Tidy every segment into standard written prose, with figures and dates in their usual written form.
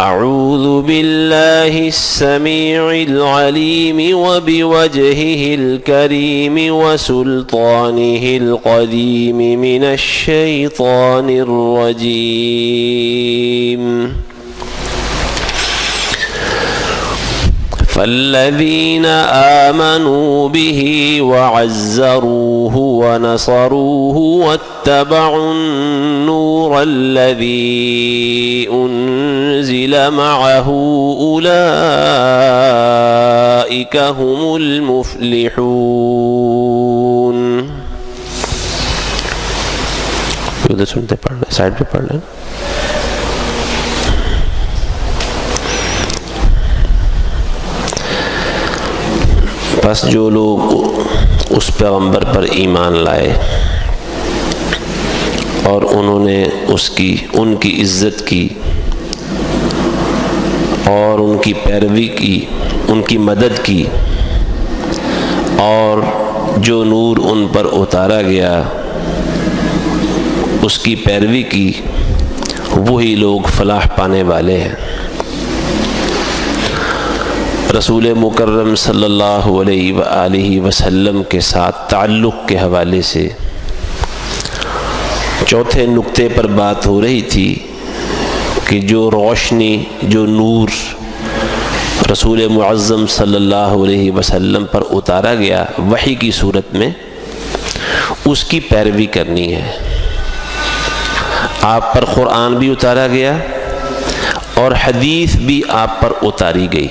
أعوذ بالله السميع العليم وبوجهه الكريم وسلطانه القديم من الشيطان الرجيم فالذين آمنوا به وعزروه ونصروه واتبعوا النور الذي أنزل معه أولئك هم المفلحون. ادھر سنتے پڑھنا، سائڈ پہ پڑھنا. بس جو لوگ اس پیغمبر پر ایمان لائے اور انہوں نے ان کی عزت کی اور ان کی پیروی کی، ان کی مدد کی، اور جو نور ان پر اتارا گیا اس کی پیروی کی، وہی لوگ فلاح پانے والے ہیں. رسول مکرم صلی اللہ علیہ وآلہ وسلم کے ساتھ تعلق کے حوالے سے چوتھے نقطے پر بات ہو رہی تھی کہ جو روشنی، جو نور رسول معظم صلی اللہ علیہ وسلم پر اتارا گیا وحی کی صورت میں، اس کی پیروی کرنی ہے. آپ پر قرآن بھی اتارا گیا اور حدیث بھی آپ پر اتاری گئی.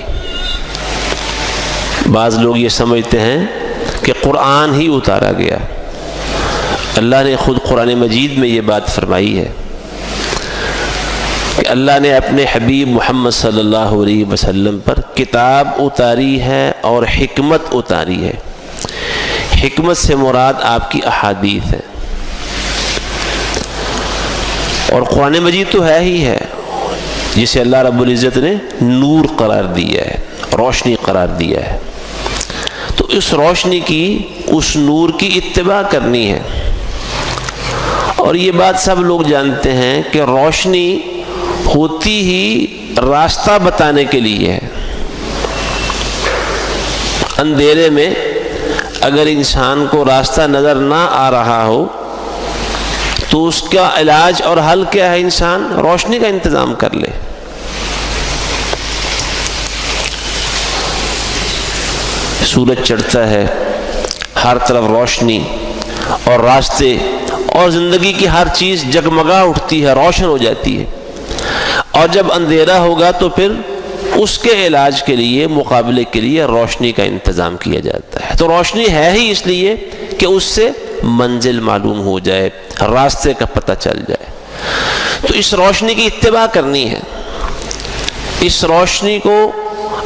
بعض لوگ یہ سمجھتے ہیں کہ قرآن ہی اتارا گیا. اللہ نے خود قرآن مجید میں یہ بات فرمائی ہے کہ اللہ نے اپنے حبیب محمد صلی اللہ علیہ وسلم پر کتاب اتاری ہے اور حکمت اتاری ہے. حکمت سے مراد آپ کی احادیث ہے، اور قرآن مجید تو ہے ہی ہے جسے اللہ رب العزت نے نور قرار دیا ہے، روشنی قرار دیا ہے. تو اس روشنی کی، اس نور کی اتباع کرنی ہے. اور یہ بات سب لوگ جانتے ہیں کہ روشنی ہوتی ہی راستہ بتانے کے لیے ہے. اندھیرے میں اگر انسان کو راستہ نظر نہ آ رہا ہو تو اس کا علاج اور حل کیا ہے؟ انسان روشنی کا انتظام کر لے. سورج چڑھتا ہے، ہر طرف روشنی اور راستے اور زندگی کی ہر چیز جگمگا اٹھتی ہے، روشن ہو جاتی ہے. اور جب اندھیرا ہوگا تو پھر اس کے علاج کے لیے، مقابلے کے لیے روشنی کا انتظام کیا جاتا ہے. تو روشنی ہے ہی اس لیے کہ اس سے منزل معلوم ہو جائے، راستے کا پتہ چل جائے. تو اس روشنی کی اتباع کرنی ہے. اس روشنی کو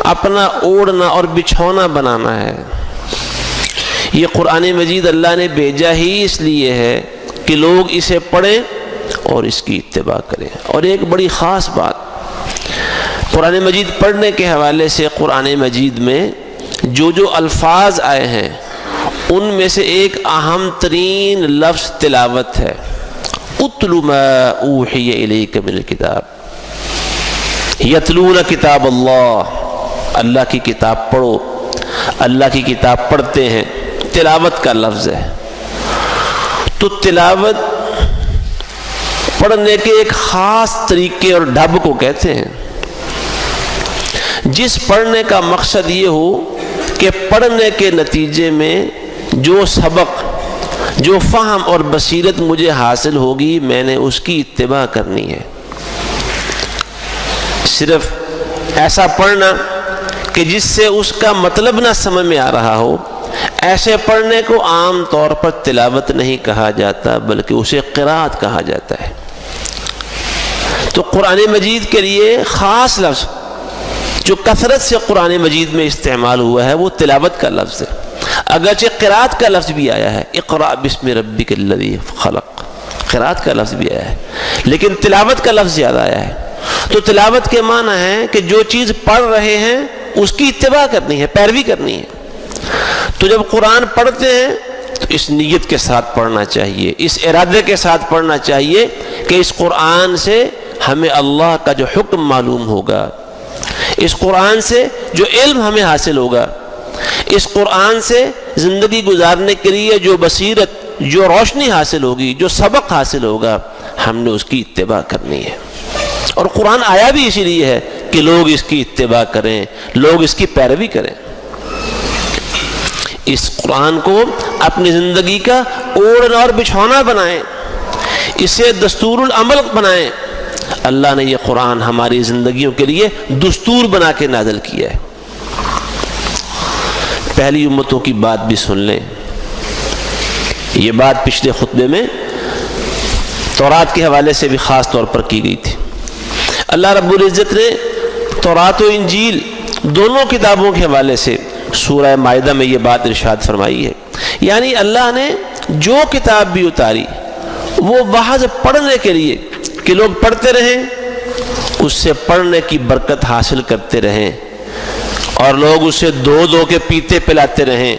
اپنا اوڑھنا اور بچھونا بنانا ہے. یہ قرآن مجید اللہ نے بھیجا ہی اس لیے ہے کہ لوگ اسے پڑھیں اور اس کی اتباع کریں. اور ایک بڑی خاص بات، قرآن مجید پڑھنے کے حوالے سے قرآن مجید میں جو الفاظ آئے ہیں ان میں سے ایک اہم ترین لفظ تلاوت ہے. اتل ما اوحی الیک من الکتاب یتلون کتاب اللہ. اللہ کی کتاب پڑھو، اللہ کی کتاب پڑھتے ہیں، تلاوت کا لفظ ہے. تو تلاوت پڑھنے کے ایک خاص طریقے اور ڈھب کو کہتے ہیں. جس پڑھنے کا مقصد یہ ہو کہ پڑھنے کے نتیجے میں جو سبق، جو فہم اور بصیرت مجھے حاصل ہوگی میں نے اس کی اتباع کرنی ہے. صرف ایسا پڑھنا کہ جس سے اس کا مطلب نہ سمجھ میں آ رہا ہو، ایسے پڑھنے کو عام طور پر تلاوت نہیں کہا جاتا بلکہ اسے قرات کہا جاتا ہے. تو قرآن مجید کے لیے خاص لفظ جو کثرت سے قرآن مجید میں استعمال ہوا ہے وہ تلاوت کا لفظ ہے. اگرچہ قرات کا لفظ بھی آیا ہے، اقرأ بسم ربک الذی خلق، قرات کا لفظ بھی آیا ہے، لیکن تلاوت کا لفظ زیادہ آیا ہے. تو تلاوت کے معنی ہے کہ جو چیز پڑھ رہے ہیں اس کی اتباع کرنی ہے، پیروی کرنی ہے. تو جب قرآن پڑھتے ہیں تو اس نیت کے ساتھ پڑھنا چاہیے، اس ارادے کے ساتھ پڑھنا چاہیے کہ اس قرآن سے ہمیں اللہ کا جو حکم معلوم ہوگا، اس قرآن سے جو علم ہمیں حاصل ہوگا، اس قرآن سے زندگی گزارنے کے لیے جو بصیرت، جو روشنی حاصل ہوگی، جو سبق حاصل ہوگا، ہم نے اس کی اتباع کرنی ہے۔ اور قرآن آیا بھی اسی لیے ہے کہ لوگ اس کی اتباع کریں، لوگ اس کی پیروی کریں، اس قرآن کو اپنی زندگی کا اوڑھنا اور بچھونا بنائیں، اسے دستور العمل بنائیں۔ اللہ نے یہ قرآن ہماری زندگیوں کے لیے دستور بنا کے نازل کیا ہے۔ پہلی امتوں کی بات بھی سن لیں، یہ بات پچھلے خطبے میں تورات کے حوالے سے بھی خاص طور پر کی گئی تھی۔ اللہ رب العزت نے تورات و انجیل دونوں کتابوں کے حوالے سے سورہ مائدہ میں یہ بات ارشاد فرمائی ہے، یعنی اللہ نے جو کتاب بھی اتاری وہ محض پڑھنے کے لیے کہ لوگ پڑھتے رہیں، اس سے پڑھنے کی برکت حاصل کرتے رہیں، اور لوگ اسے دو دو کے پیتے پلاتے رہیں،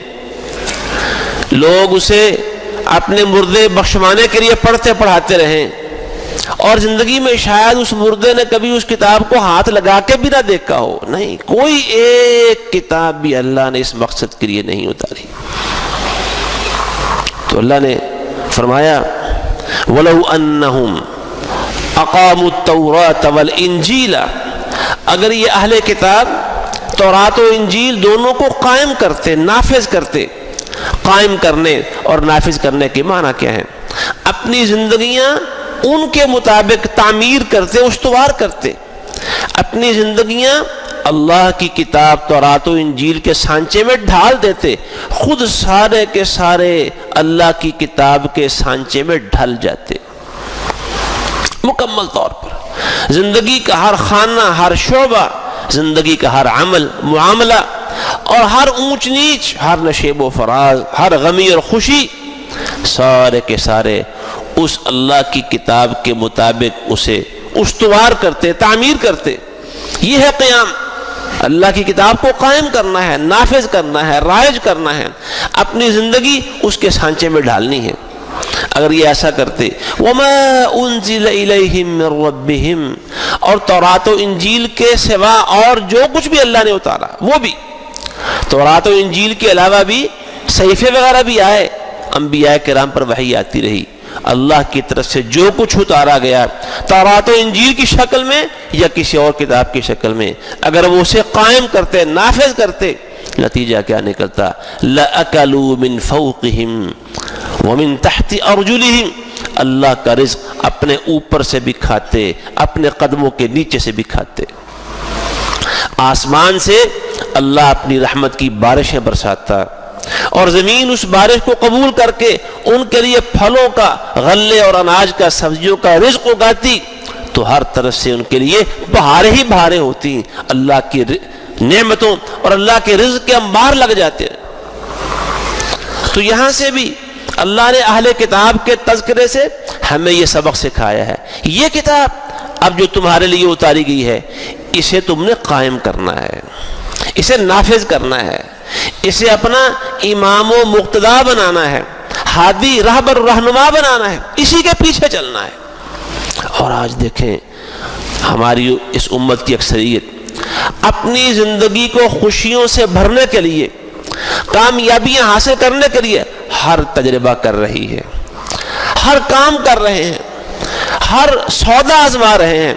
لوگ اسے اپنے مردے بخشوانے کے لیے پڑھتے پڑھاتے رہیں، اور زندگی میں شاید اس مردے نے کبھی اس کتاب کو ہاتھ لگا کے بھی نہ دیکھا ہو۔ نہیں، کوئی ایک کتاب بھی اللہ نے اس مقصد کے لیے نہیں اتاری۔ تو اللہ نے فرمایا وَلَوْ أَنَّهُمْ أَقَامُوا التَّوْرَاةَ وَالْإِنْجِيلَ، اگر یہ اہل کتاب تورات و انجیل دونوں کو قائم کرتے، نافذ کرتے۔ قائم کرنے اور نافذ کرنے کے معنی کیا ہیں؟ اپنی زندگیاں ان کے مطابق تعمیر کرتے، استوار کرتے، اپنی زندگیاں اللہ کی کتاب تورات و انجیل کے سانچے میں ڈھال دیتے، خود سارے کے سارے اللہ کی کتاب کے سانچے میں ڈھل جاتے مکمل طور پر۔ زندگی کا ہر خانہ، ہر شعبہ، زندگی کا ہر عمل، معاملہ، اور ہر اونچ نیچ، ہر نشیب و فراز، ہر غمی اور خوشی، سارے کے سارے اس اللہ کی کتاب کے مطابق اسے استوار کرتے، تعمیر کرتے۔ یہ ہے قیام، اللہ کی کتاب کو قائم کرنا ہے، نافذ کرنا ہے، رائج کرنا ہے، اپنی زندگی اس کے سانچے میں ڈالنی ہے۔ اگر یہ ایسا کرتے، وَمَا أُنزِلَ إِلَيْهِم مِّن رَّبِّهِمْ، اور تورات و انجیل کے سوا اور جو کچھ بھی اللہ نے اتارا وہ بھی، تورات و انجیل کے علاوہ بھی صحیفے وغیرہ بھی آئے، انبیاء کرام پر وحی آتی رہی، اللہ کی طرف سے جو کچھ اتارا گیا تورات و انجیل کی شکل میں یا کسی اور کتاب کی شکل میں، اگر وہ اسے قائم کرتے، نافذ کرتے، نتیجہ کیا نکلتا؟ لَأَكَلُوا مِن فَوْقِهِمْ وَمِن تَحْتِ أَرْجُلِهِمْ، اللہ کا رزق اپنے اوپر سے بھی کھاتے، اپنے قدموں کے نیچے سے بھی کھاتے۔ آسمان سے اللہ اپنی رحمت کی بارشیں برساتا، اور زمین اس بارش کو قبول کر کے ان کے لیے پھلوں کا، غلے اور اناج کا، سبزیوں کا رزق اگاتی، تو ہر طرف سے ان کے لیے بہاریں ہی بہاریں ہوتی، اللہ کی نعمتوں اور اللہ کے رزق کے انبار لگ جاتے۔ تو یہاں سے بھی اللہ نے اہل کتاب کے تذکرے سے ہمیں یہ سبق سکھایا ہے، یہ کتاب اب جو تمہارے لیے اتاری گئی ہے اسے تم نے قائم کرنا ہے، اسے نافذ کرنا ہے، اسے اپنا امام و مقتدا بنانا ہے، ہادی، رہبر، رہنما بنانا ہے، اسی کے پیچھے چلنا ہے۔ اور آج دیکھیں ہماری اس امت کی اکثریت اپنی زندگی کو خوشیوں سے بھرنے کے لیے، کامیابیاں حاصل کرنے کے لیے ہر تجربہ کر رہی ہے، ہر کام کر رہے ہیں، ہر سودا آزما رہے ہیں۔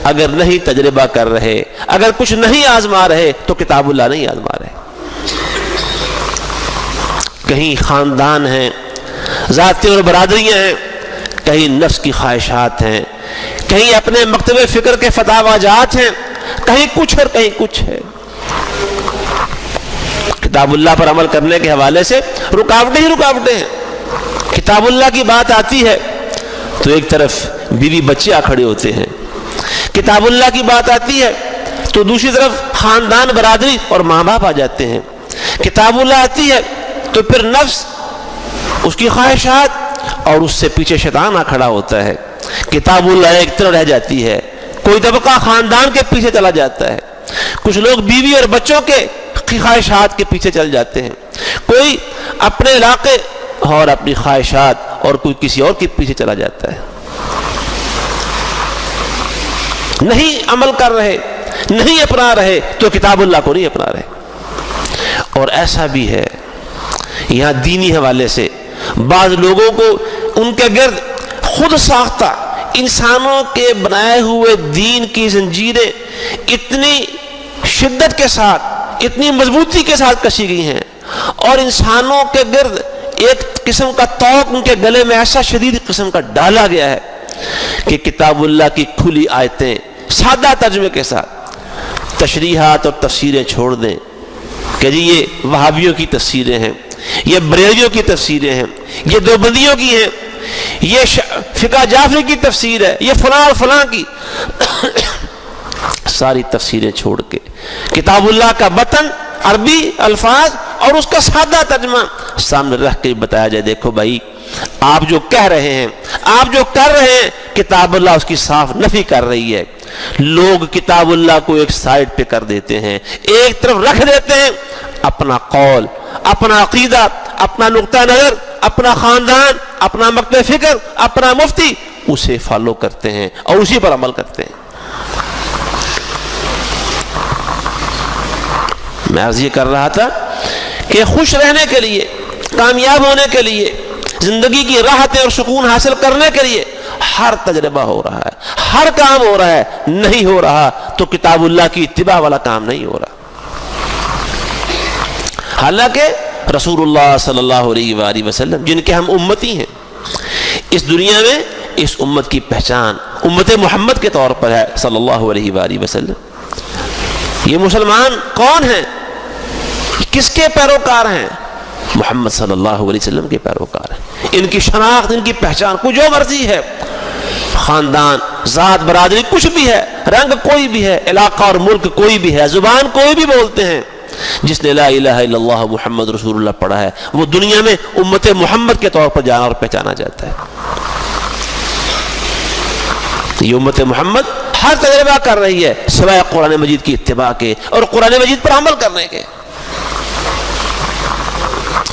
اگر نہیں تجربہ کر رہے، اگر کچھ نہیں آزما رہے تو کتاب اللہ نہیں آزما رہے۔ کہیں خاندان ہیں، ذاتیں اور برادریاں ہیں، کہیں نفس کی خواہشات ہیں، کہیں اپنے مکتب فکر کے فتاوی جات ہیں، کہیں کچھ اور کہیں کچھ ہے۔ کتاب اللہ پر عمل کرنے کے حوالے سے رکاوٹیں ہی رکاوٹیں ہیں۔ کتاب اللہ کی بات آتی ہے تو ایک طرف بیوی بچے آ کھڑے ہوتے ہیں، کتاب اللہ کی بات آتی ہے تو دوسری طرف خاندان، برادری اور ماں باپ آ جاتے ہیں۔ کتاب اللہ آتی ہے تو پھر نفس، اس کی خواہشات، اور اس سے پیچھے شیطان آ کھڑا ہوتا ہے۔ کتاب اللہ ایک طرح رہ جاتی ہے، کوئی طبقہ خاندان کے پیچھے چلا جاتا ہے، کچھ لوگ بیوی اور بچوں کے خواہشات کے پیچھے چل جاتے ہیں، کوئی اپنے علاقے اور اپنی خواہشات اور کوئی کسی اور کے پیچھے چلا جاتا ہے۔ نہیں عمل کر رہے، نہیں اپنا رہے تو کتاب اللہ کو نہیں اپنا رہے۔ اور ایسا بھی ہے یہاں دینی حوالے سے بعض لوگوں کو ان کے گرد خود ساختہ انسانوں کے بنائے ہوئے دین کی زنجیریں اتنی شدت کے ساتھ، اتنی مضبوطی کے ساتھ کسی گئی ہیں، اور انسانوں کے گرد ایک قسم کا توق ان کے گلے میں ایسا شدید قسم کا ڈالا گیا ہے کہ کتاب اللہ کی کھلی آیتیں سادہ ترجمے کے ساتھ تشریحات اور تفسیریں چھوڑ دیں کہ جی یہ وہابیوں کی تفسیریں ہیں، یہ بریلویوں کی تفسیریں ہیں، یہ دیوبندیوں کی ہیں، یہ فقہ جعفری کی تفسیر ہے، یہ فلاں اور فلاں کی ساری تفسیریں چھوڑ کے کتاب اللہ کا متن، عربی الفاظ اور اس کا سادہ ترجمہ سامنے رکھ کے بتایا جائے، دیکھو بھائی آپ جو کہہ رہے ہیں، آپ جو کر رہے ہیں، کتاب اللہ اس کی صاف نفی کر رہی ہے۔ لوگ کتاب اللہ کو ایک سائڈ پہ کر دیتے ہیں، ایک طرف رکھ دیتے ہیں، اپنا قول، اپنا عقیدہ، اپنا نقطہ نظر، اپنا خاندان، اپنا مکتب فکر، اپنا مفتی، اسے فالو کرتے ہیں اور اسی پر عمل کرتے ہیں۔ میں عرض یہ کر رہا تھا کہ خوش رہنے کے لیے، کامیاب ہونے کے لیے، زندگی کی راحتیں اور سکون حاصل کرنے کے لیے ہر تجربہ ہو رہا ہے، ہر کام ہو رہا ہے، نہیں ہو رہا تو کتاب اللہ کی اتباع والا کام نہیں ہو رہا۔ حالانکہ رسول اللہ صلی اللہ علیہ وآلہ وسلم جن کے ہم امتی ہیں، اس دنیا میں اس امت کی پہچان امت محمد کے طور پر ہے صلی اللہ علیہ وآلہ وسلم۔ یہ مسلمان کون ہیں؟ کس کے پیروکار ہیں؟ محمد صلی اللہ علیہ وسلم کے پیروکار ہیں۔ ان کی شناخت، ان کی پہچان، کوئی جو مرضی ہے، خاندان، ذات، برادری، کچھ بھی ہے، رنگ کوئی بھی ہے، علاقہ اور ملک کوئی بھی ہے، زبان کوئی بھی بولتے ہیں، جس نے لا الہ الا اللہ محمد رسول اللہ پڑھا ہے وہ دنیا میں امت محمد کے طور پر جانا اور پہچانا جاتا ہے۔ یہ امت محمد ہر تجربہ کر رہی ہے سوائے قرآن مجید کی اتباع کے اور قرآن مجید پر عمل کرنے کے۔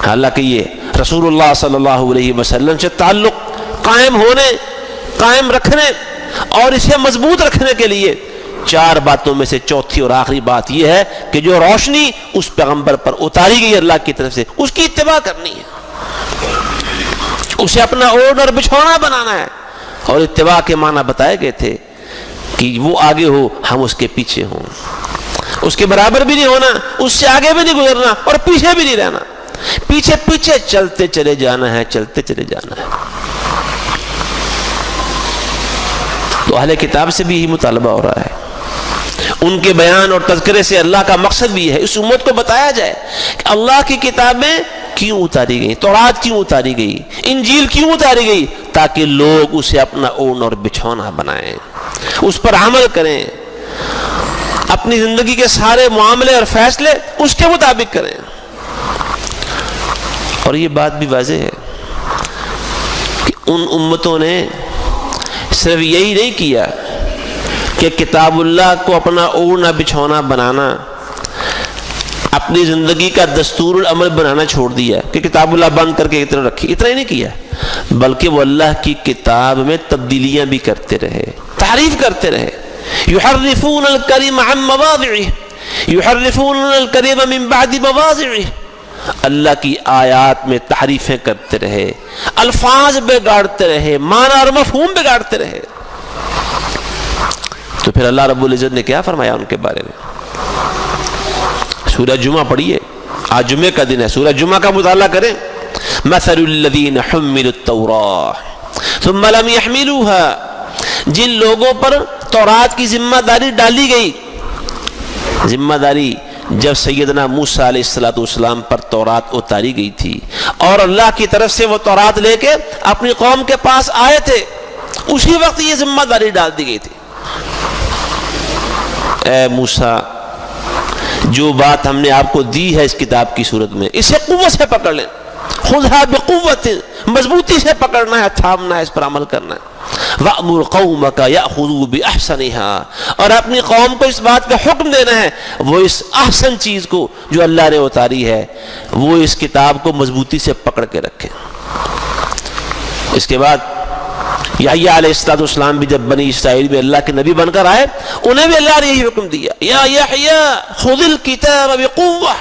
حالانکہ یہ رسول اللہ صلی اللہ علیہ وسلم سے تعلق قائم ہونے، قائم رکھنے اور اسے مضبوط رکھنے کے لیے چار باتوں میں سے چوتھی اور آخری بات یہ ہے کہ جو روشنی اس پیغمبر پر اتاری گئی اللہ کی طرف سے اس کی اتباع کرنی ہے، اسے اپنا اوڑھ اور بچھونا بنانا ہے۔ اور اتباع کے معنی بتائے گئے تھے کہ وہ آگے ہو، ہم اس کے پیچھے ہوں، اس کے برابر بھی نہیں ہونا، اس سے آگے بھی نہیں گزرنا اور پیچھے بھی نہیں رہنا، پیچھے پیچھے چلتے چلے جانا ہے، چلتے چلے جانا ہے۔ تو اہل کتاب سے بھی یہی مطالبہ ہو رہا ہے، ان کے بیان اور تذکرے سے اللہ کا مقصد بھی ہے اس امت کو بتایا جائے کہ اللہ کی کتابیں کیوں اتاری گئی، تورات کیوں اتاری گئی، انجیل کیوں اتاری گئی، تاکہ لوگ اسے اپنا اون اور بچھونا بنائیں، اس پر عمل کریں، اپنی زندگی کے سارے معاملے اور فیصلے اس کے مطابق کریں۔ اور یہ بات بھی واضح ہے کہ ان امتوں نے صرف یہی نہیں کیا کہ کتاب اللہ کو اپنا اوڑھنا بچھونا بنانا، اپنی زندگی کا دستور العمل بنانا چھوڑ دیا کہ کتاب اللہ بند کر کے اتنا رکھی، اتنا ہی نہیں کیا، بلکہ وہ اللہ کی کتاب میں تبدیلیاں بھی کرتے رہے، تعریف کرتے رہے۔ یحرفون الکلم عن مواضعہ، یحرفون الکلم من بعد مواضعہ، اللہ کی آیات میں تحریفیں کرتے رہے، الفاظ بگاڑتے رہے، معنی اور مفہوم بگاڑتے رہے۔ تو پھر اللہ رب العزت نے کیا فرمایا ان کے بارے میں؟ سورہ جمعہ پڑھیے، آج جمعہ کا دن ہے، سورہ جمعہ کا مطالعہ کریں۔ مثل الذین حملوا التوراۃ ثم لم يحملوها، جن لوگوں پر تورات کی ذمہ داری ڈالی گئی، ذمہ داری جب سیدنا موسیٰ علیہ السلام پر تورات اتاری گئی تھی اور اللہ کی طرف سے وہ تورات لے کے اپنی قوم کے پاس آئے تھے، اسی وقت یہ ذمہ داری ڈال دی گئی تھی، اے موسیٰ جو بات ہم نے آپ کو دی ہے اس کتاب کی صورت میں، اسے قوت سے پکڑ لیں، خُذْهَا بِقُوَّةٍ، مضبوطی سے پکڑنا ہے، تھامنا ہے، اس پر عمل کرنا ہے۔ وَأْمُرْ قَوْمَكَ يَأْخُذُوا بِأَحْسَنِهَا، اور اپنی قوم کو اس بات کا حکم دینا ہے وہ اس احسن چیز کو جو اللہ نے اتاری ہے وہ اس کتاب کو مضبوطی سے پکڑ کے رکھیں۔ اس کے بعد یحییٰ علیہ السلام بھی جب بنی اسرائیل میں اللہ کے نبی بن کر آئے، انہیں بھی اللہ نے یہی حکم دیا، یا یحییٰ خذ الکتاب بقوہ،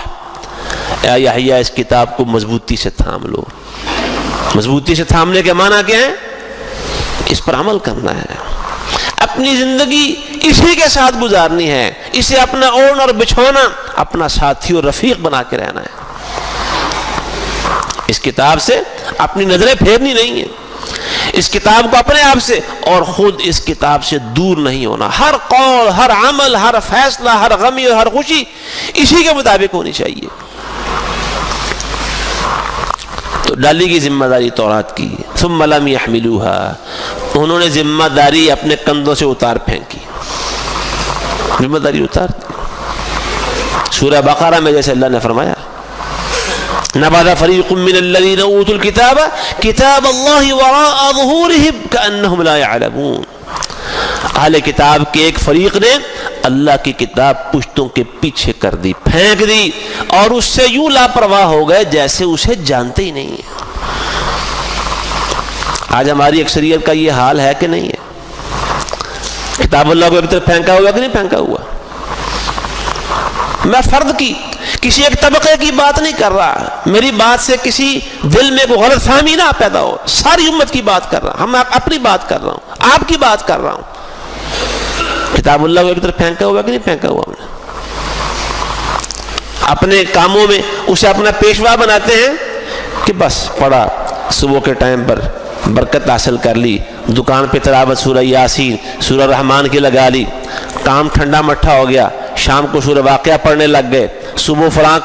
اے یحییٰ اس کتاب کو مضبوطی سے تھام لو۔ مضبوطی سے تھامنے کے معنی کیا ہے؟ اس پر عمل کرنا ہے، اپنی زندگی اسی کے ساتھ گزارنی ہے، اسے اپنا اوڑھنا اور بچھونا، اپنا ساتھی اور رفیق بنا کے رہنا ہے۔ اس کتاب سے اپنی نظریں پھیرنی نہیں ہیں، اس کتاب کو اپنے آپ سے اور خود اس کتاب سے دور نہیں ہونا۔ ہر قول، ہر عمل، ہر فیصلہ، ہر غمی اور ہر خوشی اسی کے مطابق ہونی چاہیے۔ تو ڈالی کی ذمہ داری تورات کی، ثم لم يحملوها، انہوں نے ذمہ داری اپنے کندھوں سے اتار پھینکی، ذمہ داری اتار دی۔ سورہ بقرہ میں جیسے اللہ نے فرمایا، نبذ فریق من الذین اوتوا الکتاب کتاب اللہ وراء ظہورہم کأنہم لا یعلمون، اہل کتاب کے ایک فریق نے اللہ کی کتاب پشتوں کے پیچھے کر دی، پھینک دی، اور اس سے یوں لاپرواہ ہو گئے جیسے اسے جانتے ہی نہیں ہیں۔ آج ہماری اکثریت کا یہ حال ہے کہ نہیں ہے؟ کتاب اللہ کو ایک طرف پھینکا ہوا کہ نہیں پھینکا ہوا؟ میں فرد کی، کسی ایک طبقے کی بات نہیں کر رہا، میری بات سے کسی دل میں کوئی غلط فہمی نہ پیدا ہو، ساری امت کی بات کر رہا ہوں، میں اپنی بات کر رہا ہوں، آپ کی بات کر رہا ہوں۔ کتاب اللہ کو ایک طرف پھینکا ہوا کہ نہیں پھینکا ہوا؟ ہم نے اپنے کاموں میں اسے اپنا پیشوا بناتے ہیں کہ بس پڑھا، صبح کے ٹائم پر برکت حاصل کر لی، دکان پہ تلاوت سورہ یاسین، سورہ رحمان کی لگا لی، کام ٹھنڈا مٹھا ہو گیا، شام کو سورہ واقعہ پڑھنے لگ گئے، صبح فلاں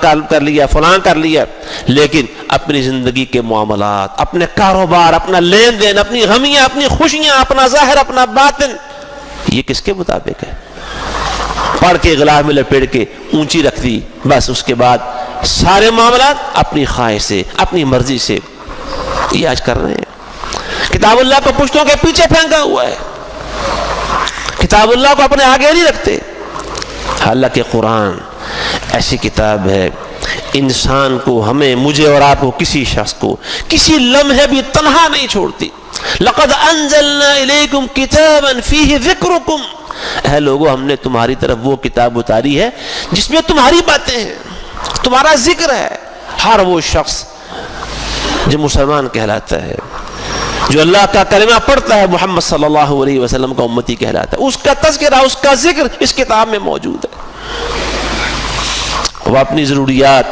کر لیا، لیکن اپنی زندگی کے معاملات، اپنے کاروبار، اپنا لین دین، اپنی غمیاں، اپنی خوشیاں، اپنا ظاہر، اپنا باطن، یہ کس کے مطابق ہے؟ پڑھ کے غلاف میں لپیٹ کے اونچی رکھ دی، بس اس کے بعد سارے معاملات اپنی خواہش سے، اپنی مرضی سے، یہ آج کر رہے ہیں۔ کتاب اللہ کو پشتوں کے پیچھے پھینکا ہوا ہے، کتاب اللہ کو اپنے آگے نہیں رکھتے۔ حالانکہ قرآن ایسی کتاب ہے، انسان کو، ہمیں، مجھے اور آپ کو، کسی شخص کو کسی لمحے بھی تنہا نہیں چھوڑتی۔ لقد انزلنا الیکم کتابا فیہ ذکرکم، اے لوگو ہم نے تمہاری طرف وہ کتاب اتاری ہے جس میں تمہاری باتیں ہیں، تمہارا ذکر ہے۔ ہر وہ شخص جو مسلمان کہلاتا ہے، جو اللہ کا کلمہ پڑھتا ہے، محمد صلی اللہ علیہ وسلم کا امتی کہلاتا ہے، اس کا تذکرہ، اس کا ذکر اس کتاب میں موجود ہے۔ وہ اپنی ضروریات،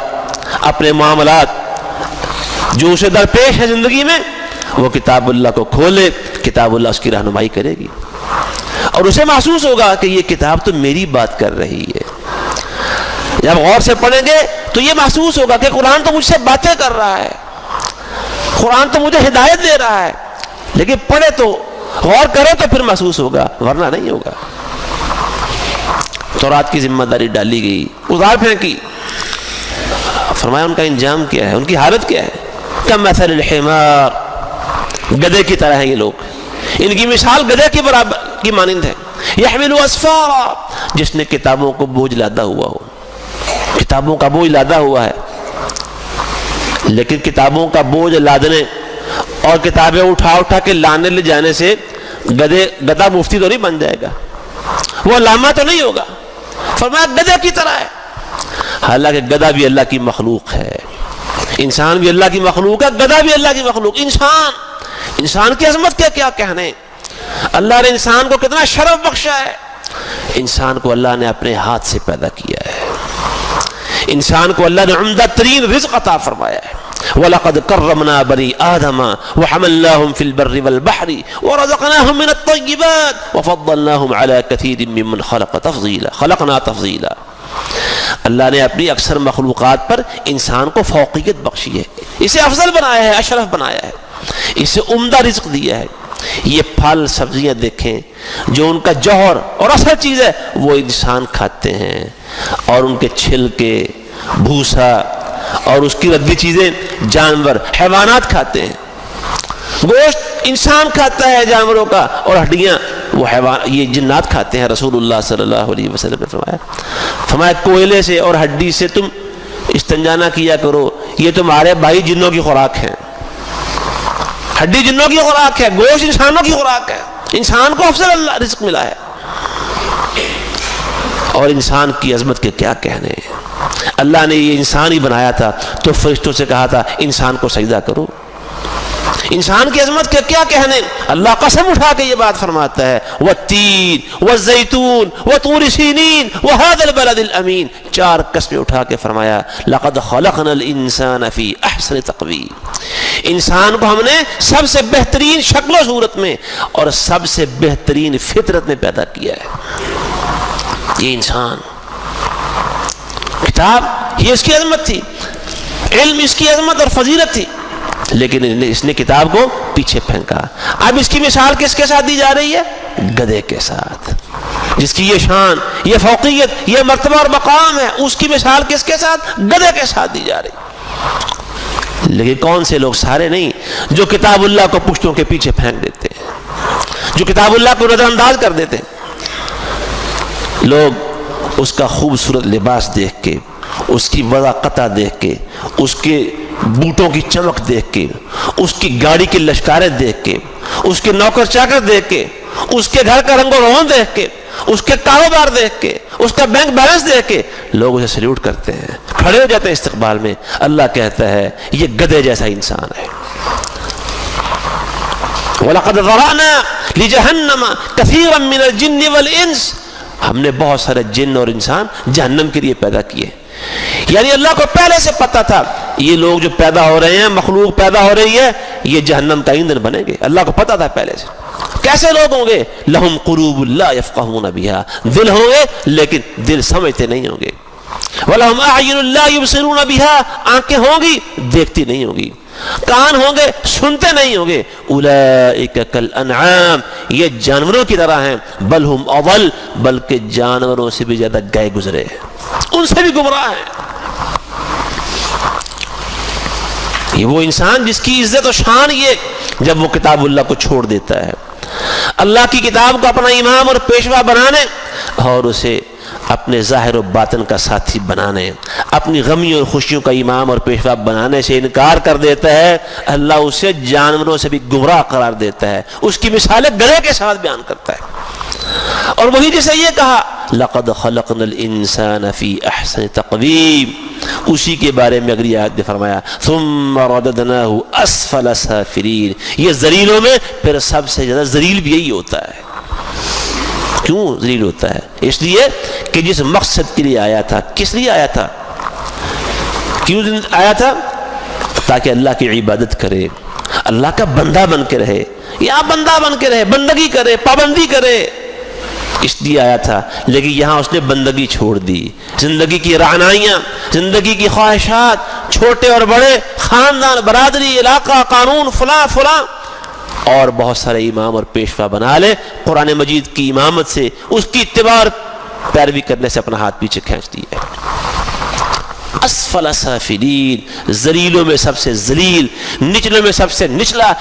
اپنے معاملات جو اسے درپیش ہے زندگی میں، وہ کتاب اللہ کو کھولے، کتاب اللہ اس کی رہنمائی کرے گی، اور اسے محسوس ہوگا کہ یہ کتاب تو میری بات کر رہی ہے۔ جب غور سے پڑھیں گے تو یہ محسوس ہوگا کہ قرآن تو مجھ سے باتیں کر رہا ہے، قرآن تو مجھے ہدایت دے رہا ہے، لیکن پڑھے تو، غور کرے تو پھر محسوس ہوگا، ورنہ نہیں ہوگا۔ تورات کی ذمہ داری ڈالی گئی، اتار پھینکی، فرمایا ان کا انجام کیا ہے، ان کی حالت کیا ہے؟ کمثل الحمار، گدھے کی طرح ہیں یہ لوگ، ان کی مثال گدھے کی برابر کی مانند ہے۔ یحمل اسفارا، جس نے کتابوں کو بوجھ لادا ہوا ہو، کتابوں کا بوجھ لادا ہوا ہے، لیکن کتابوں کا بوجھ لادنے اور کتابیں اٹھا کے لانے لے جانے سے گدھا مفتی تو نہیں بن جائے گا، وہ علامہ تو نہیں ہوگا، فرمایا گدھے کی طرح ہے۔ حالانکہ گدھا بھی اللہ کی مخلوق ہے، انسان بھی اللہ کی مخلوق ہے، گدھا بھی اللہ کی مخلوق۔ انسان کی عظمت کے کیا کہنے، اللہ نے انسان کو کتنا شرف بخشا ہے۔ انسان کو اللہ نے اپنے ہاتھ سے پیدا کیا ہے، انسان کو اللہ نے عمدہ ترین رزق عطا فرمایا ہے۔ وَلَقَدْ كَرَّمْنَا بَنِي آدَمَ وَحَمَلْنَاهُمْ فِي الْبَرِّ وَالْبَحْرِ وَرَزَقْنَاهُمْ مِنَ الطَّيِّبَاتِ وَفَضَّلْنَاهُمْ عَلَى كَثِيرٍ مِّمَّنْ خَلَقْنَا تَفْضِيلًا۔ اللہ نے اپنی اکثر مخلوقات پر انسان کو فوقیت بخشی ہے، اسے افضل بنایا ہے، اشرف بنایا ہے، اسے عمدہ رزق دیا ہے۔ یہ پھل سبزیاں دیکھیں جو ان کا جوہر اور اصل چیز ہے وہ انسان کھاتے ہیں، اور ان کے چھلکے، بھوسا اور اس کی ردی چیزیں جانور، حیوانات کھاتے ہیں۔ گوشت انسان کھاتا ہے جانوروں کا، اور ہڈیاں وہ حیوان، یہ جنات کھاتے ہیں۔ رسول اللہ صلی اللہ علیہ وسلم نے فرمایا کوئلے سے اور ہڈی سے تم استنجا نہ کیا کرو، یہ تمہارے بھائی جنوں کی خوراک ہیں۔ ہڈی جنوں کی خوراک ہے، گوشت انسانوں کی خوراک ہے، انسان کو افضل اللہ رزق ملا ہے۔ اور انسان کی عظمت کے کیا کہنے ہیں، اللہ نے یہ انسان ہی بنایا تھا تو فرشتوں سے کہا تھا انسان کو سجدہ کرو۔ انسان کی عظمت کے کیا کہنے، اللہ قسم اٹھا کے یہ بات فرماتا ہے والتین والزیتون وطور سینین وہذا البلد الامین، 4 قسمیں اٹھا کے فرمایا لقد خلقنا الانسان فی احسن تقویم، انسان کو ہم نے سب سے بہترین شکل و صورت میں اور سب سے بہترین فطرت میں پیدا کیا ہے۔ یہ انسان، کتاب یہ اس کی عظمت تھی، علم اس کی عظمت اور فضیلت تھی، لیکن اس نے کتاب کو پیچھے پھینکا۔ اب اس کی مثال کس کے ساتھ دی جا رہی ہے؟ گدھے کے ساتھ، جس کی یہ شان، یہ فوقیت، یہ مرتبہ اور مقام ہے، اس کی مثال کس کے ساتھ؟ گدھے کے ساتھ دی جا رہی۔ لیکن کون سے لوگ، سارے نہیں، جو کتاب اللہ کو پشتوں کے پیچھے پھینک دیتے ہیں، جو کتاب اللہ کو نظر انداز کر دیتے ہیں۔ لوگ اس کا خوبصورت لباس دیکھ کے، اس کی وضاقتہ دیکھ کے، اس کے بوٹوں کی چمک دیکھ کے، اس کی گاڑی کی لشکاریں دیکھ کے، اس کے نوکر چاکر دیکھ کے، اس کے گھر کا رنگ و رون دیکھ کے، اس کے کاروبار دیکھ کے، اس کا بینک بیلنس دیکھ کے لوگ اسے سلیوٹ کرتے ہیں، کھڑے ہو جاتے ہیں استقبال میں۔ اللہ کہتا ہے یہ گدھے جیسا انسان ہے۔ وَلَقَدْ ذَرَأْنَا لِجَهَنَّمَ كَثِيرًا مِّنَ الْجِنِّ وَالْإِنسِ، ہم نے بہت سارے جن اور انسان جہنم کے لیے پیدا کیے۔ یعنی اللہ کو پہلے سے پتا تھا یہ لوگ جو پیدا ہو رہے ہیں، مخلوق پیدا ہو رہی ہے، یہ جہنم کا ایندھن بنیں گے۔ اللہ کو پتا تھا پہلے سے۔ کیسے لوگ ہوں گے؟ لہم قلوب لا یفقہون بہا، دل ہوں گے لیکن دل سمجھتے نہیں ہوں گے۔ ولہم اعین لا یبصرون بہا، آنکھیں ہوں گی دیکھتی نہیں ہوں گی، کان ہوں گے سنتے نہیں ہوں گے۔ اولئک کالانعام، یہ جانوروں کی طرح ہیں، بل ہم اضل، بلکہ جانوروں سے بھی زیادہ گئے گزرے ہیں، ان سے بھی گمراہ ہیں۔ یہ وہ انسان جس کی عزت و شان یہ جب وہ کتاب اللہ کو چھوڑ دیتا ہے، اللہ کی کتاب کو اپنا امام اور پیشوا بنانے اور اسے اپنے ظاہر و باطن کا ساتھی بنانے، اپنی غمیوں اور خوشیوں کا امام اور پیشوا بنانے سے انکار کر دیتا ہے، اللہ اسے جانوروں سے بھی گمراہ قرار دیتا ہے۔ اس کی مثالیں گدھے کے ساتھ بیان کرتا ہے۔ اور وہی جسے یہ کہا لقد خلقنا الانسان فی احسن تقویم، اسی کے بارے میں اگلی آیت نے فرمایا ثم رددناہ اسفل سافلین، یہ ذلیلوں میں پھر سب سے زیادہ ذلیل بھی یہی ہوتا ہے۔ کیوں ذلیل ہوتا ہے؟ اس لیے کہ جس مقصد کے لیے آیا تھا، کس لیے آیا تھا، کیوں آیا تھا؟ تاکہ اللہ کی عبادت کرے، اللہ کا بندہ بن کے رہے، یا بندہ بن کے رہے، بندگی کرے، پابندی کرے، اس لیے آیا تھا۔ لیکن یہاں اس نے بندگی چھوڑ دی، زندگی کی رعنائیاں، زندگی کی خواہشات، چھوٹے اور بڑے، خاندان، برادری، علاقہ، قانون، فلاں فلاں، اور بہت سارے امام اور پیشوا بنا لے، قرآن مجید کی امامت سے، اس کی اتباع اور پیروی کرنے سے اپنا ہاتھ پیچھے کھینچ دیا۔ اسفل سافلین، ذلیلوں میں سب سے ذلیل، نچلوں میں سب سے نچلا،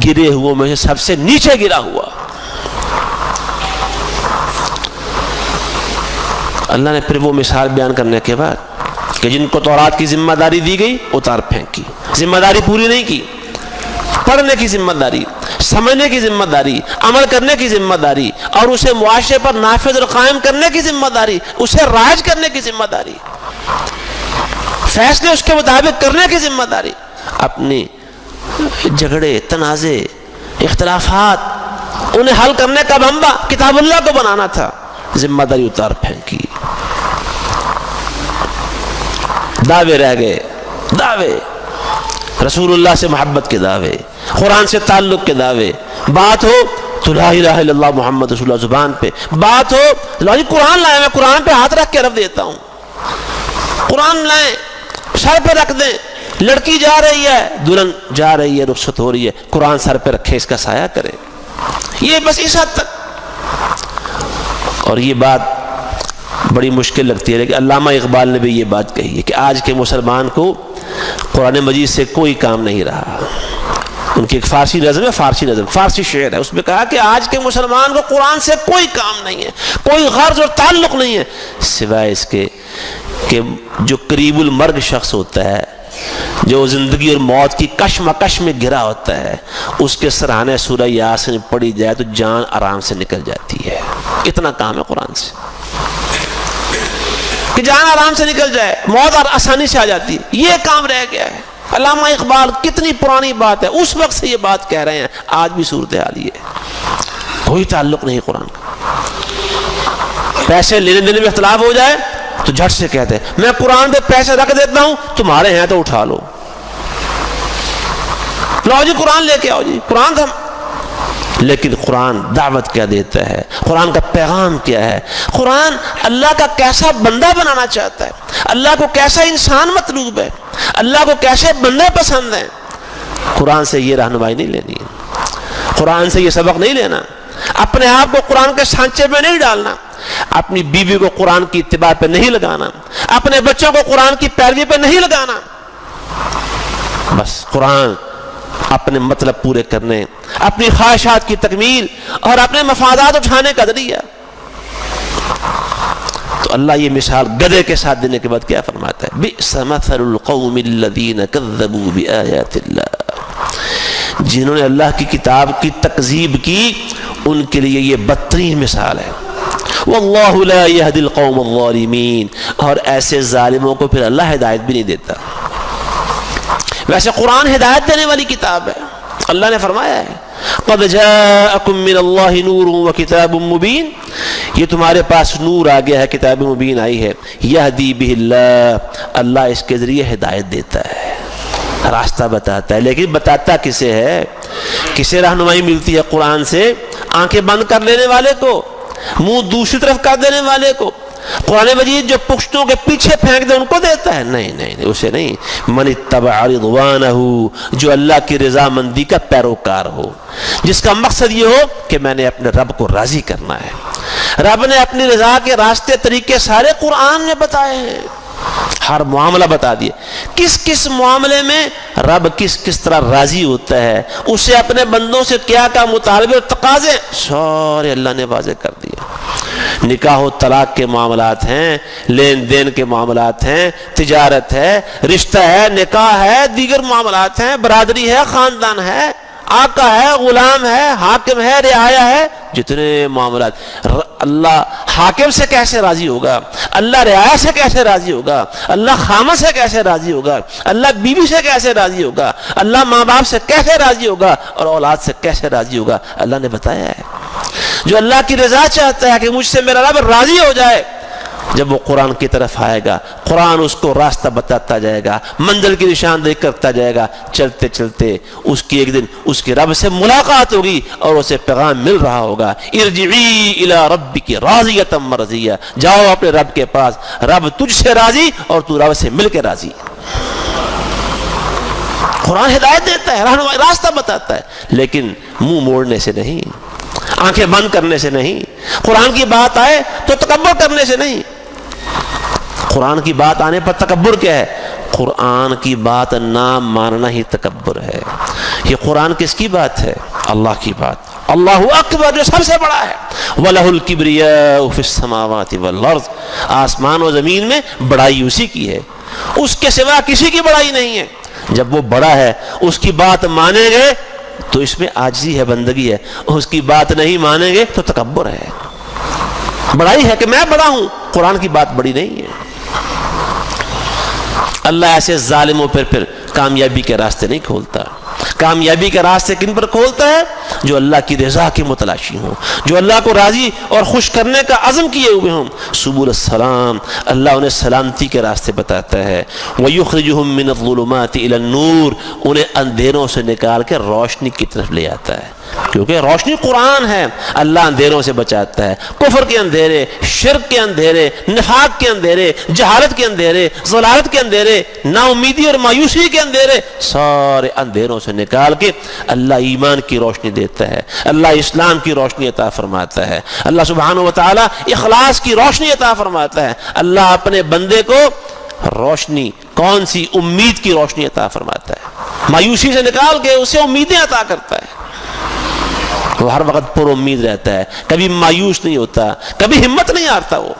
گرے ہوئے میں سے سب سے نیچے گرا ہوا۔ اللہ نے پھر وہ مثال بیان کرنے کے بعد کہ جن کو تورات کی ذمہ داری دی گئی اتار پھینکی، ذمہ داری پوری نہیں کی، پڑھنے کی ذمہ داری، سمجھنے کی ذمہ داری، عمل کرنے کی ذمہ داری، اور اسے معاشرے پر نافذ اور قائم کرنے کی ذمہ داری، اسے رائج کرنے کی ذمہ داری، فیصلے اس کے مطابق کرنے کی ذمہ داری۔ اپنے جھگڑے، تنازع، اختلافات، انہیں حل کرنے کا بنبا کتاب اللہ کو بنانا تھا، ذمہ داری اتار پھینکی۔ دعوے رہ گئے، دعوے، رسول اللہ سے محبت کے دعوے، قرآن سے تعلق کے دعوے، بات ہو تو لا الہ الا اللہ محمد رسول اللہ زبان پہ، بات ہو قرآن لائیں، میں قرآن پہ ہاتھ رکھ کے رکھ دیتا ہوں، قرآن لائیں، سر پہ رکھ دیں، لڑکی جا رہی ہے، دلہن جا رہی ہے، رخصت ہو رہی ہے، قرآن سر پہ رکھے، اس کا سایہ کرے، یہ بس اس حد تک۔ اور یہ بات بڑی مشکل لگتی ہے، لیکن علامہ اقبال نے بھی یہ بات کہی ہے کہ آج کے مسلمان کو قرآن مجید سے کوئی کام نہیں رہا۔ ان کی ایک فارسی نظم ہے، فارسی شعر ہے، اس میں کہا کہ آج کے مسلمان کو قرآن سے کوئی کام نہیں ہے، کوئی غرض اور تعلق نہیں ہے، سوائے اس کے کہ جو قریب المرگ شخص ہوتا ہے جو زندگی اور موت کی کشمکش میں گرا ہوتا ہے، اس کے سرانے سورہ یاسین پڑھی جائے تو جان آرام سے نکل جاتی ہے. اتنا کام ہے قرآن سے کہ جان آرام سے نکل جائے، موت آسانی سے آ جاتی ہے. یہ کام رہ گیا ہے. علامہ اقبال کتنی پرانی بات ہے، اس وقت سے یہ بات کہہ رہے ہیں، آج بھی صورتحال یہ ہے. کوئی تعلق نہیں قرآن کا. پیسے لینے دینے میں اختلاف ہو جائے تو جھٹ سے کہتے ہیں میں قرآن پہ پیسے رکھ دیتا ہوں، تمہارے ہیں تو اٹھا لو. لاؤ جی قرآن لے کے آؤ جی، قرآن تھا. لیکن قرآن دعوت کیا دیتا ہے، قرآن کا پیغام کیا ہے، قرآن اللہ کا کیسا بندہ بنانا چاہتا ہے، اللہ کو کیسا انسان مطلوب ہے، اللہ کو کیسے بندے پسند ہیں. قرآن سے یہ رہنمائی نہیں لینی ہے، قرآن سے یہ سبق نہیں لینا، اپنے آپ کو قرآن کے سانچے میں نہیں ڈالنا، اپنی بیوی کو قرآن کی اتباع پہ نہیں لگانا، اپنے بچوں کو قرآن کی پیروی پہ نہیں لگانا. بس قرآن اپنے مطلب پورے کرنے، اپنی خواہشات کی تکمیل اور اپنے مفادات اٹھانے کا ذریعہ. تو اللہ یہ مثال گدھے کے ساتھ دینے کے بعد کیا فرماتا ہے؟ بئس مثل القوم الذین کذبوا بآیات اللہ. جنہوں نے اللہ کی کتاب کی تکذیب کی، ان کے لیے یہ بدترین مثال ہے. واللہ لا یہدی القوم الظالمین. اور ایسے ظالموں کو پھر اللہ ہدایت بھی نہیں دیتا. ویسے قرآن ہدایت دینے والی کتاب ہے. اللہ نے فرمایا ہے قد جاءکم من اللہ نور وکتاب مبین. یہ تمہارے پاس نور آ گیا ہے، کتاب مبین آئی ہے. یہدی بہ اللہ. اللہ اس کے ذریعے ہدایت دیتا ہے، راستہ بتاتا ہے. لیکن بتاتا کسے ہے؟ کسے رہنمائی ملتی ہے قرآن سے؟ آنکھیں بند کر لینے والے کو، منہ دوسری طرف کر دینے والے کو. قرآن مجید جو پشتوں کے پیچھے پھینک دے ان کو دیتا ہے؟ نہیں نہیں نہیں، اسے نہیں. من اتبع رضوانہ، جو اللہ کی رضامندی کا پیروکار ہو، جس کا مقصد یہ ہو کہ میں نے اپنے رب کو راضی کرنا ہے. رب نے اپنی رضا کے راستے طریقے سارے قرآن میں بتائے ہیں، ہر معاملہ بتا دیے. کس کس معاملے میں رب کس طرح راضی ہوتا ہے، اسے اپنے بندوں سے کیا کیا مطالبے اور تقاضے، سارے اللہ نے واضح کر دیے. نکاح و طلاق کے معاملات ہیں، لین دین کے معاملات ہیں، تجارت ہے، رشتہ ہے، نکاح ہے، دیگر معاملات ہیں، برادری ہے، خاندان ہے، آقا ہے، غلام ہے، حاکم ہے، رعایا ہے، جتنے معاملات. اللہ حاکم سے کیسے راضی ہوگا، اللہ رعایا سے کیسے راضی ہوگا، اللہ خامد سے کیسے راضی ہوگا، اللہ بیوی سے کیسے راضی ہوگا، اللہ ماں باپ سے کیسے راضی ہوگا، اور اولاد سے کیسے راضی ہوگا، اللہ نے بتایا ہے. جو اللہ کی رضا چاہتا ہے کہ مجھ سے میرا رب راضی ہو جائے، جب وہ قرآن کی طرف آئے گا، قرآن اس کو راستہ بتاتا جائے گا، منزل کی نشاندہی کرتا جائے گا. چلتے چلتے اس کی ایک دن اس کے رب سے ملاقات ہوگی اور اسے پیغام مل رہا ہوگا ارجعی الی ربک راضیۃ مرضیہ. جاؤ اپنے رب کے پاس، رب تجھ سے راضی اور تو رب سے مل کے راضی. قرآن ہدایت دیتا ہے، رہنمائی، راستہ بتاتا ہے، لیکن منہ موڑنے سے نہیں، آنکھیں بند کرنے سے نہیں. قرآن کی بات آئے تو تکبر کرنے سے نہیں. قرآن کی بات آنے پر تکبر کیا ہے؟ قرآن کی بات نہ ماننا ہی تکبر ہے. یہ قرآن کس کی بات ہے؟ اللہ کی بات. اللہ اکبر جو سب سے بڑا ہے. وَلَهُ الْكِبْرِيَاءُ فِي السَّمَاوَاتِ وَالْأَرْضِ. آسمان و زمین میں بڑائی اسی کی ہے، اس کے سوا کسی کی بڑائی نہیں ہے. جب وہ بڑا ہے اس کی بات مانیں گے تو اس میں عاجزی ہے، بندگی ہے. اس کی بات نہیں مانیں گے تو تکبر ہے. بڑائی ہے کہ میں بڑا ہوں، قرآن کی بات بڑی نہیں ہے. اللہ ایسے ظالموں پر پھر کامیابی کے راستے نہیں کھولتا. کامیابی کے راستے کن پر کھولتا ہے؟ جو اللہ کی رضا کی متلاشی ہوں، جو اللہ کو راضی اور خوش کرنے کا عزم کیے ہوئے ہوں. سبل السلام، اللہ انہیں سلامتی کے راستے بتاتا ہے. وَيُخْرِجُهُم مِّنَ الظُّلُمَاتِ إِلَى النُّورِ. انہیں اندھیروں سے نکال کے روشنی کی طرف لے آتا ہے، کیونکہ روشنی قرآن ہے. اللہ اندھیروں سے بچاتا ہے، کفر کے اندھیرے، شرک کے اندھیرے، نفاق کے اندھیرے، جہالت کے اندھیرے، ضلالت کے اندھیرے، نا امیدی اور مایوسی کے اندھیرے، سارے اندھیروں سے نکال کے اللہ ایمان کی روشنی دیتا ہے. اللہ اسلام کی روشنی عطا فرماتا ہے. اللہ سبحانہ وتعالی اخلاص کی روشنی عطا فرماتا ہے. اللہ اپنے بندے کو روشنی کون سی؟ امید کی روشنی عطا فرماتا ہے. مایوسی سے نکال کے اسے امیدیں عطا کرتا ہے. وہ ہر وقت پر امید رہتا ہے، کبھی مایوس نہیں ہوتا، کبھی ہمت نہیں ہارتا. وہ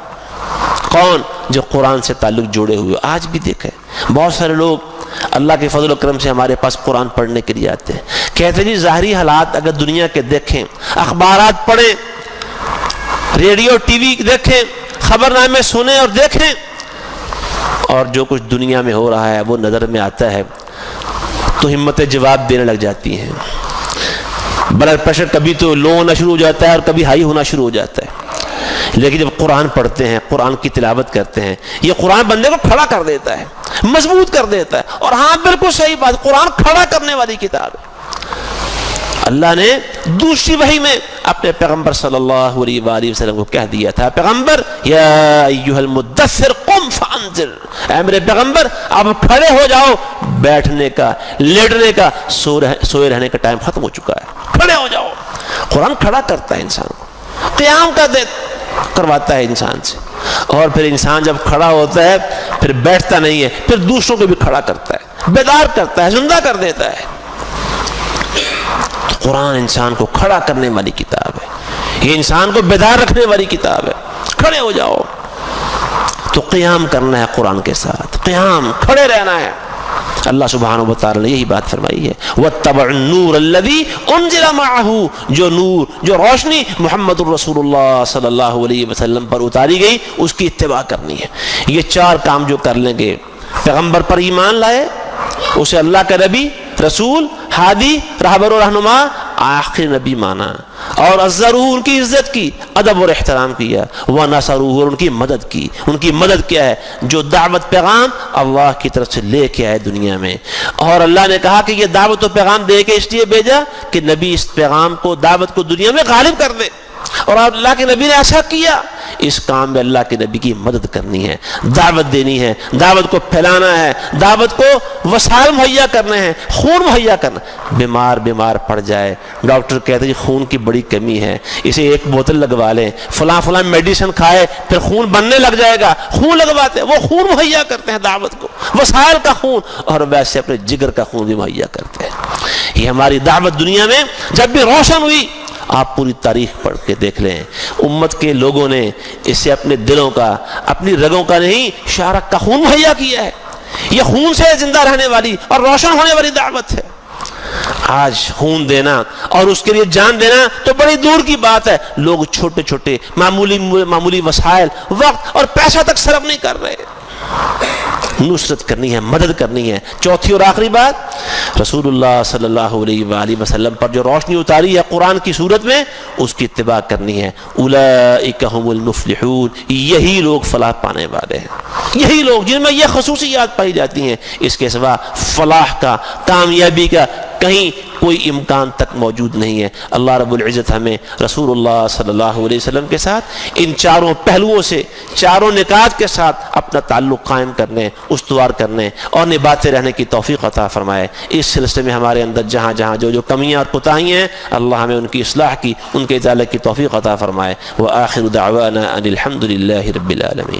کون؟ جو قرآن سے تعلق جوڑے ہوئے. آج بھی دیکھیں بہت سارے لوگ اللہ کے فضل و کرم سے ہمارے پاس قرآن پڑھنے کے لیے آتے ہیں. کہتے ہیں جی ظاہری حالات اگر دنیا کے دیکھیں، اخبارات پڑھیں، ریڈیو ٹی وی دیکھیں، خبر نامے سنیں اور دیکھیں، اور جو کچھ دنیا میں ہو رہا ہے وہ نظر میں آتا ہے تو ہمت جواب دینے لگ جاتی ہیں. بلڈ پریشر کبھی تو لو ہونا شروع ہو جاتا ہے اور کبھی ہائی ہونا شروع ہو جاتا ہے. لیکن جب قرآن پڑھتے ہیں، قرآن کی تلاوت کرتے ہیں، یہ قرآن بندے کو کھڑا کر دیتا ہے، مضبوط کر دیتا ہے. اور ہاں بالکل صحیح بات، قرآن کھڑا کرنے والی کتاب ہے. اللہ نے دوسری وحی میں اپنے پیغمبر صلی اللہ علیہ وآلہ وسلم کو کہہ دیا تھا، پیغمبر یا ایھا المدثر قم فانذر، اے میرے پیغمبر آپ کھڑے ہو جاؤ، بیٹھنے کا، لیٹنے کا، سوئے رہنے کا ٹائم ختم ہو چکا ہے، کھڑے ہو جاؤ. قرآن کھڑا کرتا ہے انسان کو، قیام کرواتا ہے انسان سے. اور پھر انسان جب کھڑا ہوتا ہے پھر بیٹھتا نہیں ہے، پھر دوسروں کو بھی کھڑا کرتا ہے، بیدار کرتا ہے، زندہ کر دیتا ہے. تو قرآن انسان کو کھڑا کرنے والی کتاب ہے، یہ انسان کو بیدار رکھنے والی کتاب ہے. کھڑے ہو جاؤ. تو قیام کرنا ہے قرآن کے ساتھ، قیام، کھڑے رہنا ہے. اللہ سبحانہ و تعالی نے یہی بات فرمائی ہے، وَاتَّبَعُ النُّورَ الَّذِي أُنزِلَ مَعَهُ، جو نور، جو روشنی محمد الرسول اللہ صلی اللہ علیہ وسلم پر اتاری گئی اس کی اتباع کرنی ہے. یہ چار کام جو کر لیں گے، پیغمبر پر ایمان لائے، اسے اللہ کا نبی، رسول، ہادی، رہبر و رہنما، آخری نبی مانا، اور عزروہ ان کی عزت کی، ادب اور احترام کیا، ونصروہ ان کی مدد کی. ان کی مدد کیا ہے؟ جو دعوت پیغام اللہ کی طرف سے لے کے آئے دنیا میں. اور اللہ نے کہا کہ یہ دعوت و پیغام دے کے اس لیے بھیجا کہ نبی اس پیغام کو، دعوت کو دنیا میں غالب کر دے. اور اللہ کے نبی نے ایسا کیا. اس کام میں اللہ کے نبی کی مدد کرنی ہے، دعوت دینی ہے، دعوت کو پھیلانا ہے، دعوت کو وسائل مہیا کرنے ہیں، خون مہیا کرنا. بیمار پڑ جائے، ڈاکٹر کہتے ہیں خون کی بڑی کمی ہے، اسے ایک بوتل لگوا لیں، فلاں میڈیسن کھائے پھر خون بننے لگ جائے گا، خون لگواتے ہیں. وہ خون مہیا کرتے ہیں دعوت کو، وسائل کا خون، اور ویسے اپنے جگر کا خون بھی مہیا کرتے ہیں. یہ ہماری دعوت دنیا میں جب بھی روشن ہوئی، آپ پوری تاریخ پڑھ کے دیکھ لیں، امت کے لوگوں نے اسے اپنے دلوں کا، اپنی رگوں کا نہیں، شارک کا خون مہیا کیا ہے. یہ خون سے زندہ رہنے والی اور روشن ہونے والی دعوت ہے. آج خون دینا اور اس کے لیے جان دینا تو بڑی دور کی بات ہے. لوگ چھوٹے چھوٹے معمولی وسائل، وقت اور پیسہ تک صرف نہیں کر رہے. نصرت کرنی ہے، مدد کرنی ہے. چوتھی اور آخری بات، رسول اللہ صلی اللہ علیہ وآلہ وسلم پر جو روشنی اتاری ہے قرآن کی صورت میں، اس کی اتباع کرنی ہے. اولئک هم المفلحون، یہی لوگ فلاح پانے والے ہیں، یہی لوگ جن میں یہ خصوصیات پائی جاتی ہیں. اس کے سوا فلاح کا، کامیابی کا کہیں کوئی امکان تک موجود نہیں ہے. اللہ رب العزت ہمیں رسول اللہ صلی اللہ علیہ وسلم کے ساتھ ان چاروں پہلوؤں سے، چاروں نکات کے ساتھ اپنا تعلق قائم کرنے، استوار کرنے اور نبھاتے رہنے کی توفیق عطا فرمائے. اس سلسلے میں ہمارے اندر جہاں جہاں جو کمیاں اور کوتاہیاں ہیں، اللہ ہمیں ان کی اصلاح کی، ان کے ازالہ کی توفیق عطا فرمائے. وآخر دعوانا ان الحمد للہ رب العالمین.